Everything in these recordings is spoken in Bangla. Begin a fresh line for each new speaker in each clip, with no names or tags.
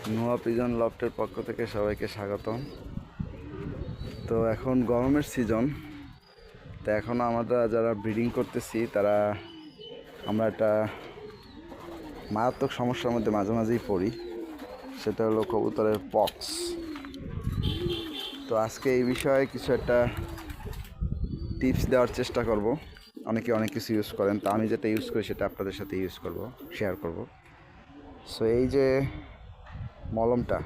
নোয়া পিজন লফটের পক্ষ থেকে সবাইকে স্বাগতম। তো এখন গরমের সিজন, তো এখন আমরা যারা ব্রিডিং করতেছি তারা আমরা একটা মারাত্মক সমস্যার মধ্যে মাঝে মাঝেই পড়ি, সেটা হলো কবুতরের পক্স। তো আজকে এই বিষয়ে কিছু একটা টিপস দেওয়ার চেষ্টা করব। অনেকে অনেক কিছু ইউজ করেন, তো আমি যেটা ইউজ করি সেটা আপনাদের সাথে শেয়ার করব। সো এই যে মলমটা,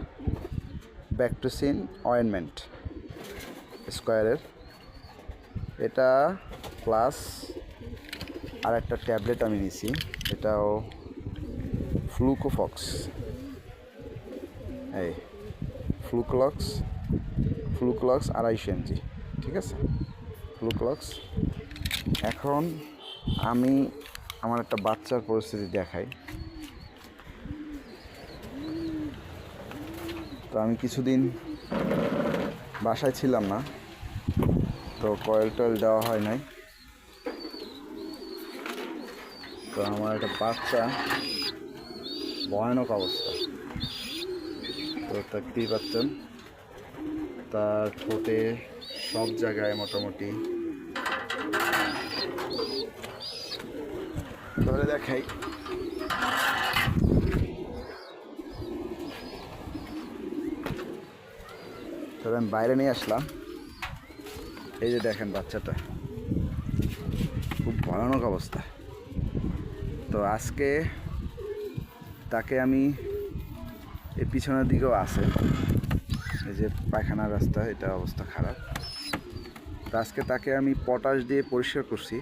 ব্যাকটোসিন অয়েনমেন্ট স্কোয়ারের, এটা প্লাস আর একটা ট্যাবলেট আমি নিছি, এটাও ফ্লুকোফক্স, এই ফ্লুক্লক্স 250 mg, ঠিক আছে, ফ্লুক্লক্স। এখন আমি আমার একটা বাচ্চার পরিস্থিতি দেখাই। তো আমি কিছুদিন বাসায় ছিলাম না, তো কয়েল টয়েল দেওয়া হয় নাই। তো আমার একটা বাচ্চা ভয়ানক অবস্থা। তো দেখতেই পাচ্ছেন তার ঠোঁটে সব জায়গায় মোটামুটি, ধরে দেখাই, তবে আমি বাইরে নিয়ে আসলাম। এই যে দেখেন বাচ্চাটা, খুব ভয়ানক অবস্থা। তো আজকে তাকে আমি, এই পিছনের দিকেও আছে, এই যে পায়খানার রাস্তা, এটা অবস্থা খারাপ। তো আজকে তাকে আমি পটাশ দিয়ে পরিষ্কার করছি।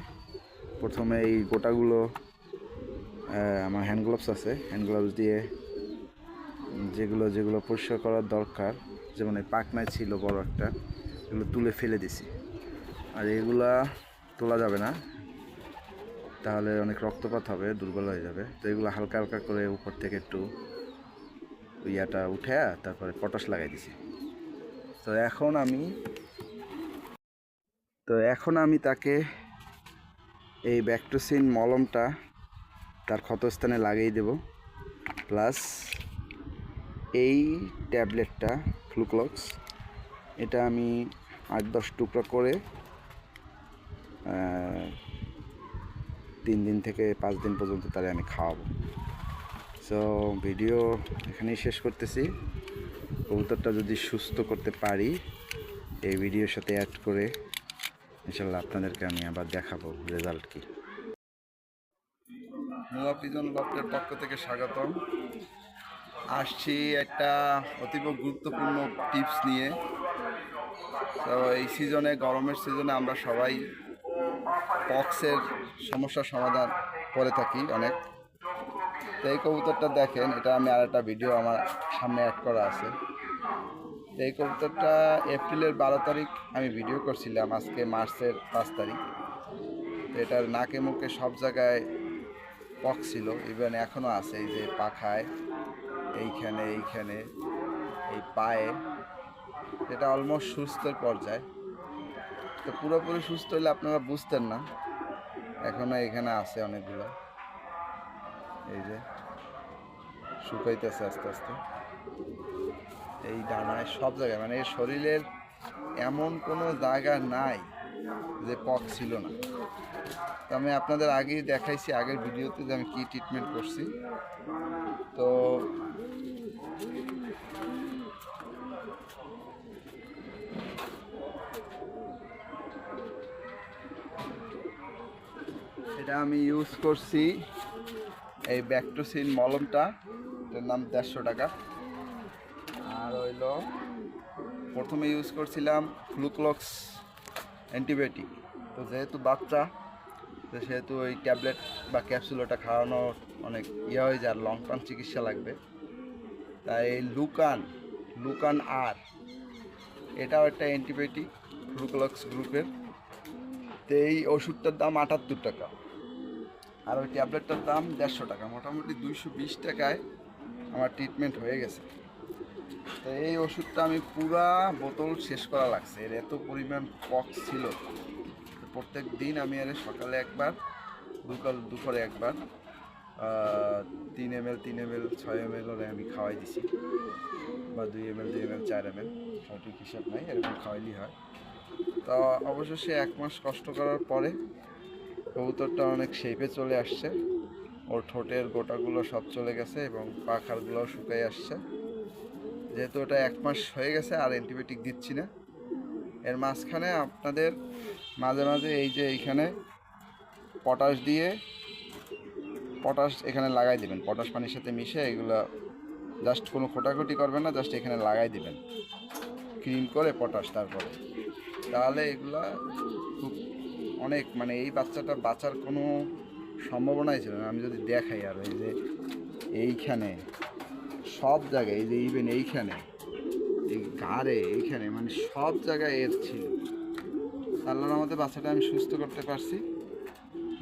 প্রথমে এই গোটাগুলো, আমার হ্যান্ড গ্লাভস আছে, হ্যান্ড গ্লাভস দিয়ে যেগুলো পরিষ্কার করার দরকার, যেমন এই পাকনায় ছিল বড় একটা, এগুলো তুলে ফেলে দিছি। আর এগুলা তোলা যাবে না, তাহলে অনেক রক্তপাত হবে, দুর্বল হয়ে যাবে। তো এগুলো হালকা হালকা করে উপর থেকে একটু ইয়াটা উঠে তারপরে পটাশ লাগাই দিছি। তো এখন আমি তাকে এই ব্যাকটোসিন মলমটা তার ক্ষতস্থানে লাগিয়ে দেব, প্লাস এই ট্যাবলেটটা ফ্লুক্লক্স, এটা আমি 8-10 টুকরা করে 3 দিন থেকে 5 দিন পর্যন্ত তারে আমি খাওয়াবো। সো ভিডিও এখানেই শেষ করতেছি। কবুতরটা যদি সুস্থ করতে পারি এই ভিডিওর সাথে অ্যাড করে, ইনশাল্লাহ আপনাদেরকে আমি আবার দেখাবো রেজাল্ট কি। নোয়া পিজন লফটের পক্ষ থেকে স্বাগতম। আসছি একটা অতীব গুরুত্বপূর্ণ টিপস নিয়ে। তো এই সিজনে, গরমের সিজনে আমরা সবাই পক্সের সমস্যার সমাধান করে থাকি অনেক। তো এই কবুতরটা দেখেন, এটা আমি আর একটা ভিডিও আমার সামনে অ্যাড করা আছে। তো এই কবুতরটা এপ্রিলের 12 তারিখ আমি ভিডিও করছিলাম, আজকে মার্চের 5 তারিখ। তো এটার নাকে মুখে সব জায়গায় পক্স ছিল, ইভেন এখনও আছে, এই যে পাখায়, এইখানে এই পায়ে। এটা অলমোস্ট সুস্থের পর্যায়ে। তো পুরোপুরি সুস্থ হলে আপনারা বুঝতেন না, এখনও এখানে আছে অনেকগুলো, এই যে শুকাইতেছে আস্তে আস্তে। এই ডানায় সব জায়গায়, মানে এর শরীরের এমন কোনো জায়গা নাই যে পক্স ছিল না। তো আমি আপনাদের আগেই দেখাইছি আগের ভিডিওতে যে আমি কী ট্রিটমেন্ট করছি। তো এটা আমি ইউজ করছি এই ব্যাকটোসিন মলমটা, এটার দাম 150 টাকা। আর হইল প্রথমে ইউজ করছিলাম ফ্লুক্লক্স অ্যান্টিবায়োটিক। তো যেহেতু বাচ্চা, তো সেহেতু ওই ট্যাবলেট বা ক্যাপসুলটা খাওয়ানো অনেক হয়ে যায়, আর লং টার্ম চিকিৎসা লাগবে। তাই লুকান আর, এটাও একটা অ্যান্টিবায়োটিক ফ্লুক্লক্স গ্রুপের। তো এই ওষুধটার দাম 78 টাকা, আর ওই ট্যাবলেটটার দাম 150 টাকা। মোটামুটি 220 টাকায় আমার ট্রিটমেন্ট হয়ে গেছে। তো এই ওষুধটা আমি পুরা বোতল শেষ করা লাগছে, এর এত পরিমাণ পক্স ছিল। প্রত্যেক দিন আমি এর সকালে একবার, দুপুরে একবার 3 ml 6 ml ওরে আমি খাওয়াই দিছি, বা 2 ml 2 ml 4 ml, সঠিক হিসাব নাই, এরকম খাওয়াইলেই হয়। তা অবশেষে 1 মাস কষ্ট করার পরে কবুতরটা অনেক শেপে চলে আসছে, ওর ঠোঁটের গোটাগুলো সব চলে গেছে এবং পাখারগুলোও শুকিয়ে আসছে। যেহেতু ওটা 1 মাস হয়ে গেছে, আর অ্যান্টিবায়োটিক দিচ্ছি না। এর মাঝখানে আপনাদের মাঝে মাঝে এই যে এইখানে পটাশ এখানে লাগাই দেবেন, পটাশ পানির সাথে মিশে এগুলো জাস্ট কোনো খোটাখুটি করবেন না, জাস্ট এখানে লাগাই দেবেন ক্রিম করে পটাশ। তারপরে তাহলে এগুলা খুব অনেক, মানে এই বাচ্চাটা বাঁচার কোনো সম্ভাবনাই ছিল না। আমি যদি দেখাই, আর এই যে এইখানে সব জায়গায়, এই যে ইভেন এইখানে, এই ঘাড়ে, এইখানে, মানে সব জায়গায় এর ছিল। আল্লাহর আমাদের বাচ্চাটা আমি সুস্থ করতে পারছি।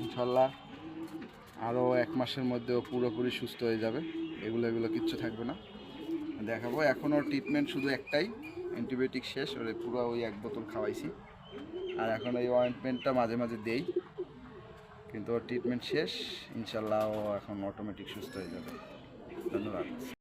ইনশাল্লাহ আরও 1 মাসের মধ্যে ও পুরোপুরি সুস্থ হয়ে যাবে, এগুলো কিচ্ছু থাকবে না। দেখাবো। এখনও ট্রিটমেন্ট শুধু একটাই, অ্যান্টিবায়োটিক শেষ, ওরে পুরো ওই 1 বোতল খাওয়াইছি, আর এখন এই অয়েন্টমেন্টটা মাঝে মাঝে দেই, কিন্তু ওর ট্রিটমেন্ট শেষ। ইনশাল্লাহ ও এখন অটোমেটিক সুস্থ হয়ে যাবে। ধন্যবাদ।